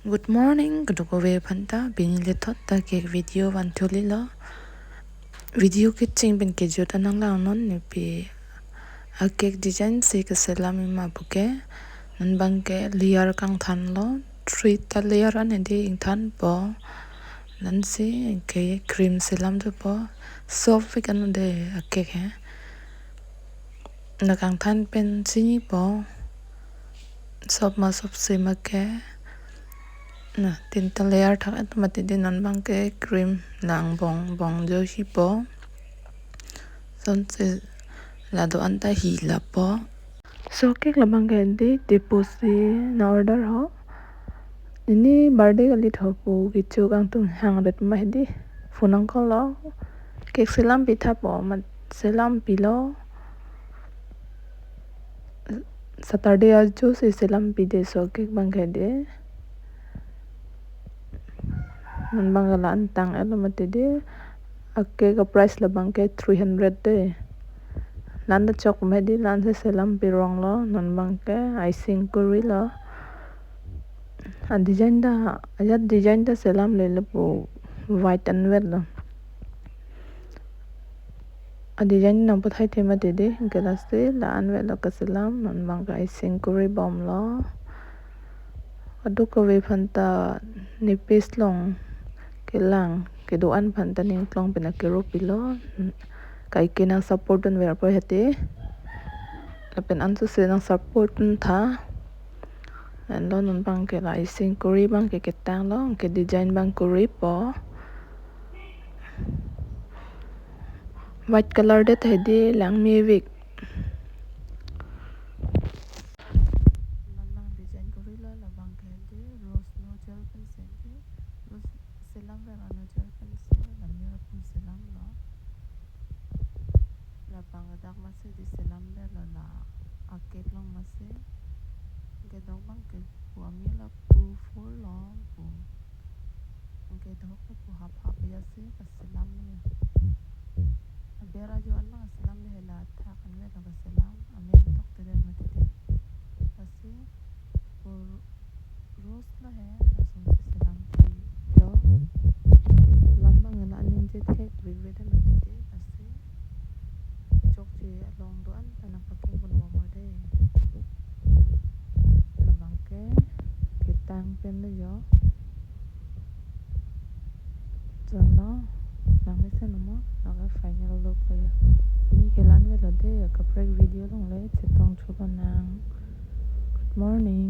Good morning, kudukowe phanta binile thot ta ke video wan tholi lo video ke ching ben ke jot anang lang non ne pi a cake design se ke selami ma buke nan bang ke layer kang than lo three ta layer an de ing than po nan se ke cream selam do po soft kan de a cake he na kang than pen chini po soft ma soft se ma ke na tin ta layer thak at mati din non bang ke cream lang bong jo hi po son se la do anta hi la po so ke la bang ke di deposi na order ho ini birthday gali thopu ki chu kang tu hang ret ma di funang ko lo ke selam pi tha po ma selam pi lo Saturday ajo se selam pi de so ke bang ke de man bang la antang elo mati de akke ka price la bang ke 300 de nanda chok me di nan se selam pi rong lo non bang ke icing kuri lo a design da selam le le po white and red lo a design na po thai the ma de de galaste la an red lo ka selam non bang ka icing kuri bom lo adu ko we phanta ni paste long ke lang ke do an phanta ning klong pena ke ro pi lo kai ke na support on ver po hete la pen an su se na support tha and lo non bang ke la icing kuri bang ke tang lo ke design bang kuri po white color de thai di lang mi wik lang design kuri lo la bang ke de rose no gel pen se de rose selam ve no gel pen se la mi ra pun selam lo la bang dak ma se di selam ve lo la aket long ma se ke dong bang ke pu ami la pu fu lo pu ke dong ko pu hap ya se ka selam ni abera jo an bang selam ve la tha kan ve la ka selam amen tok te de ma te ase por rose la है असम से selam pi lo lambang na anin je thek vi ve de ma te ase chok che long do an panang paking bon mo de labang ke tang pen le yo chon lo nang me se no mo na ga final look le ini ke lan ve lo de ka prek video long le che tong chu lo nang good morning